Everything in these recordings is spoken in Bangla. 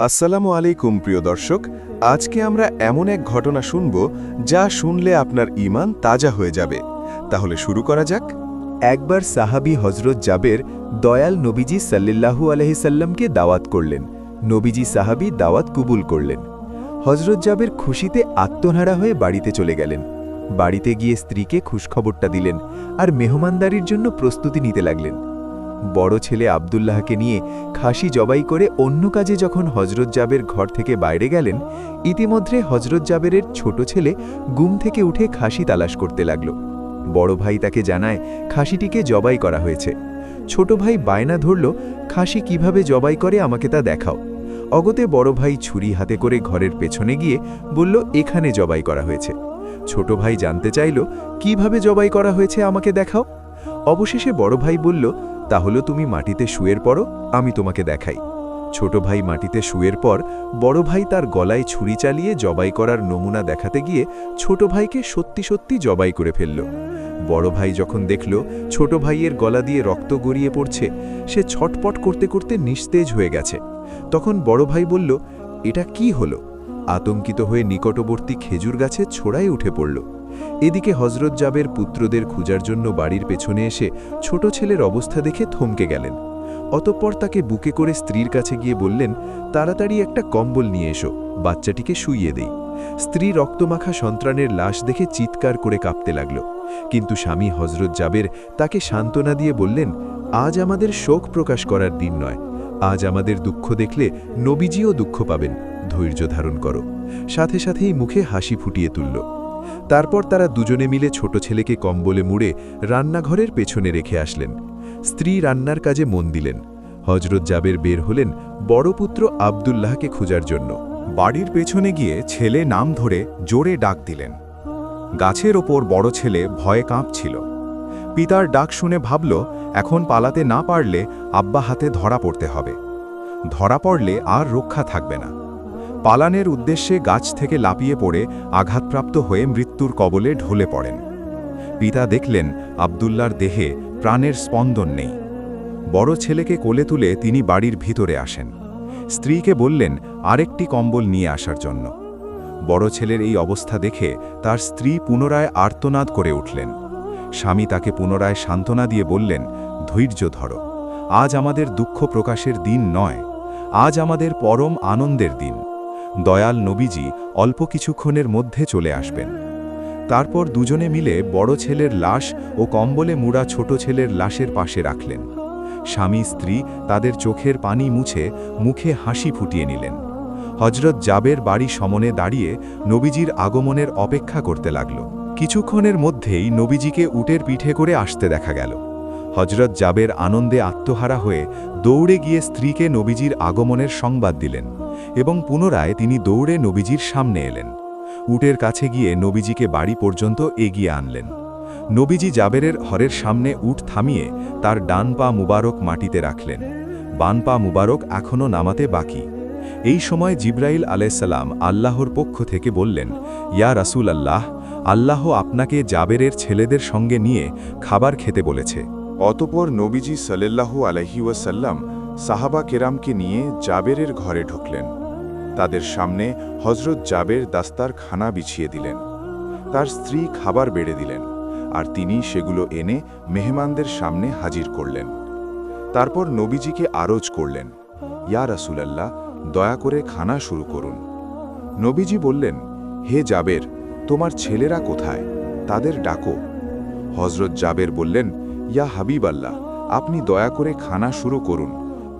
আসসালামু আলাইকুম প্রিয় দর্শক, আজকে আমরা এমন এক ঘটনা শুনব যা শুনলে আপনার ঈমান তাজা হয়ে যাবে। তাহলে শুরু করা যাক। একবার সাহাবী হজরত জাবের দয়াল নবীজি সাল্লাল্লাহু আলাইহি সাল্লামকে দাওয়াত করলেন। নবীজি সাহাবী দাওয়াত কবুল করলেন। হজরত জাবের খুশিতে আত্মহারা হয়ে বাড়িতে চলে গেলেন। বাড়িতে গিয়ে স্ত্রীকে খুশখবরটা দিলেন আর মেহমানদারির জন্য প্রস্তুতি নিতে লাগলেন। বড় ছেলে আব্দুল্লাহকে নিয়ে খাসি জবাই করে অন্য কাজে যখন হজরত জাবের ঘর থেকে বাইরে গেলেন, ইতিমধ্যে হজরত জাবেরের ছোট ছেলে ঘুম থেকে উঠে খাসি তালাশ করতে লাগল। বড় ভাই তাকে জানায় খাসিটিকে জবাই করা হয়েছে। ছোট ভাই বায়না ধরল, খাসি কিভাবে জবাই করে আমাকে তা দেখাও। অগতে বড় ভাই ছুরি হাতে করে ঘরের পেছনে গিয়ে বলল, এখানে জবাই করা হয়েছে। ছোট ভাই জানতে চাইল, কিভাবে জবাই করা হয়েছে আমাকে দেখাও। অবশেষে বড় ভাই বলল, তাহলে তুমি মাটিতে শুয়ের পড়ো, আমি তোমাকে দেখাই। ছোট ভাই মাটিতে শুয়ের পর বড় ভাই তার গলায় ছুরি চালিয়ে জবাই করার নমুনা দেখাতে গিয়ে ছোট ভাইকে সত্যি সত্যি জবাই করে ফেলল। বড় ভাই যখন দেখল ছোট ভাইয়ের গলা দিয়ে রক্ত গড়িয়ে পড়ছে, সে ছটপট করতে করতে নিস্তেজ হয়ে গেছে। তখন বড় ভাই বলল, এটা কি হলো? আতঙ্কিত হয়ে নিকটবর্তী খেজুর গাছে ছোড়ায় উঠে পড়ল। এদিকে হজরত জাবের পুত্রদের খুঁজার জন্য বাড়ির পেছনে এসে ছোট ছেলের অবস্থা দেখে থমকে গেলেন। অতঃপর তাকে বুকে করে স্ত্রীর কাছে গিয়ে বললেন, তাড়াতাড়ি একটা কম্বল নিয়ে এসো, বাচ্চাটিকে শুইয়ে দেই। স্ত্রী রক্তমাখা সন্তানের লাশ দেখে চিৎকার করে কাঁপতে লাগল। কিন্তু স্বামী হজরত জাবের তাকে সান্ত্বনা দিয়ে বললেন, আজ আমাদের শোক প্রকাশ করার দিন নয়, আজ আমাদের দুঃখ দেখলে নবীজিও দুঃখ পাবেন, ধৈর্য ধারণ করো। সাথে সাথেই মুখে হাসি ফুটিয়ে তুলল। তারপর তারা দুজনে মিলে ছোট ছেলেকে কম্বলে মুড়ে রান্নাঘরের পেছনে রেখে আসলেন। স্ত্রী রান্নার কাজে মন দিলেন। হজরত জাবের বের হলেন বড় পুত্র আব্দুল্লাহকে খোঁজার জন্য। বাড়ির পেছনে গিয়ে ছেলে নাম ধরে জোরে ডাক দিলেন। গাছের ওপর বড় ছেলে ভয়ে কাঁপছিল। পিতার ডাক শুনে ভাবল, এখন পালাতে না পারলে আব্বা হাতে ধরা পড়তে হবে। ধরা পড়লে আর রক্ষা থাকবে না। পালানের উদ্দেশ্যে গাছ থেকে লাফিয়ে পড়ে আঘাতপ্রাপ্ত হয়ে মৃত্যুর কবলে ঢলে পড়েন। পিতা দেখলেন আব্দুল্লার দেহে প্রাণের স্পন্দন নেই। বড় ছেলেকে কোলে তুলে তিনি বাড়ির ভিতরে আসেন। স্ত্রীকে বললেন আরেকটি কম্বল নিয়ে আসার জন্য। বড় ছেলের এই অবস্থা দেখে তার স্ত্রী পুনরায় আর্তনাদ করে উঠলেন। স্বামী তাকে পুনরায় সান্ত্বনা দিয়ে বললেন, ধৈর্য ধরো, আজ আমাদের দুঃখ প্রকাশের দিন নয়, আজ আমাদের পরম আনন্দের দিন। দয়াল নবীজি অল্প কিছুক্ষণের মধ্যে চলে আসবেন। তারপর দুজনে মিলে বড় ছেলের লাশ ও কম্বলে মুড়া ছোট ছেলের লাশের পাশে রাখলেন। স্বামী স্ত্রী তাদের চোখের পানি মুছে মুখে হাসি ফুটিয়ে নিলেন। হজরত জাবের বাড়ি সমনে দাঁড়িয়ে নবীজির আগমনের অপেক্ষা করতে লাগল। কিছুক্ষণের মধ্যেই নবীজিকে উটের পিঠে করে আসতে দেখা গেল। হজরত জাবের আনন্দে আত্মহারা হয়ে দৌড়ে গিয়ে স্ত্রীকে নবীজির আগমনের সংবাদ দিলেন এবং পুনরায় তিনি দৌড়ে নবীজির সামনে এলেন। উটের কাছে গিয়ে নবীজিকে বাড়ি পর্যন্ত এগিয়ে আনলেন। নবীজি জাবেরের হরের সামনে উট থামিয়ে তার ডান পা মুবারক মাটিতে রাখলেন। বাম পা মুবারক এখনও নামাতে বাকি। এই সময় জিব্রাইল আলাইসাল্লাম আল্লাহর পক্ষ থেকে বললেন, ইয়া রাসূল আল্লাহ, আল্লাহ আপনাকে জাবেরের ছেলেদের সঙ্গে নিয়ে খাবার খেতে বলেছে। অতঃপর নবীজি সাল্লাল্লাহু আলাইহি ওয়াসাল্লাম সাহাবা কেরামকে নিয়ে জাবেরের ঘরে ঢুকলেন। তাদের সামনে হজরত জাবের দাস্তার খানা বিছিয়ে দিলেন। তার স্ত্রী খাবার বেড়ে দিলেন আর তিনি সেগুলো এনে মেহমানদের সামনে হাজির করলেন। তারপর নবীজিকে আরজ করলেন, ইয়া রাসূলাল্লাহ, দয়া করে খানা শুরু করুন। নবীজি বললেন, হে জাবের, তোমার ছেলেরা কোথায়? তাদের ডাকো। হজরত জাবের বললেন, ইয়া হাবিব আল্লাহ, আপনি দয়া করে খানা শুরু করুন,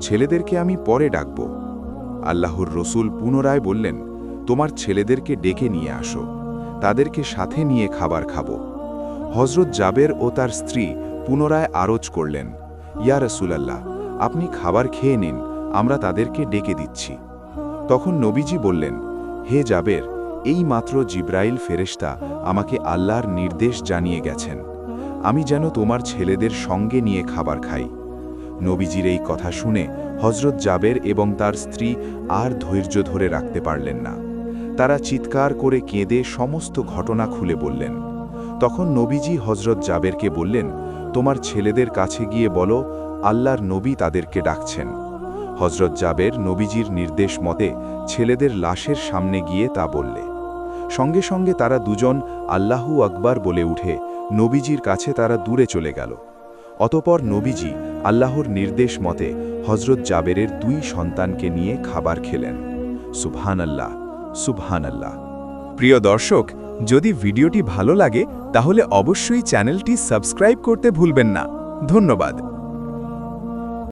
ছেলেদেরকে আমি পরে ডাকব। আল্লাহর রসুল পুনরায় বললেন, তোমার ছেলেদেরকে ডেকে নিয়ে আসো, তাদেরকে সাথে নিয়ে খাবার খাবো। হজরত জাবের ও তার স্ত্রী পুনরায় আরজ করলেন, ইয়া রাসূলাল্লাহ, আপনি খাবার খেয়ে নিন, আমরা তাদেরকে ডেকে দিচ্ছি। তখন নবীজি বললেন, হে জাবের, এই মাত্র জিব্রাইল ফেরেশতা আমাকে আল্লাহর নির্দেশ জানিয়ে গেছেন, আমি যেন তোমার ছেলেদের সঙ্গে নিয়ে খাবার খাই। নবীজির এই কথা শুনে হজরত জাবের এবং তার স্ত্রী আর ধৈর্য ধরে রাখতে পারলেন না। তারা চিৎকার করে কেঁদে সমস্ত ঘটনা খুলে বললেন। তখন নবীজি হজরত জাবেরকে বললেন, তোমার ছেলেদের কাছে গিয়ে বলো, আল্লাহর নবী তাদেরকে ডাকছেন। হজরত জাবের নবীজির নির্দেশ মতে ছেলেদের লাশের সামনে গিয়ে তা বললে। সঙ্গে সঙ্গে তারা দুজন আল্লাহু আকবার বলে উঠে নবীজির কাছে তারা দূরে চলে গেল। অতপর নবীজি আল্লাহর নির্দেশ মতে হজরত জাবেরের 2 সন্তানকে নিয়ে খাবার খেলেন। সুবহানাল্লাহ, সুবহানাল্লাহ। প্রিয় দর্শক, যদি ভিডিওটি ভালো লাগে তাহলে অবশ্যই চ্যানেলটি সাবস্ক্রাইব করতে ভুলবেন না। ধন্যবাদ।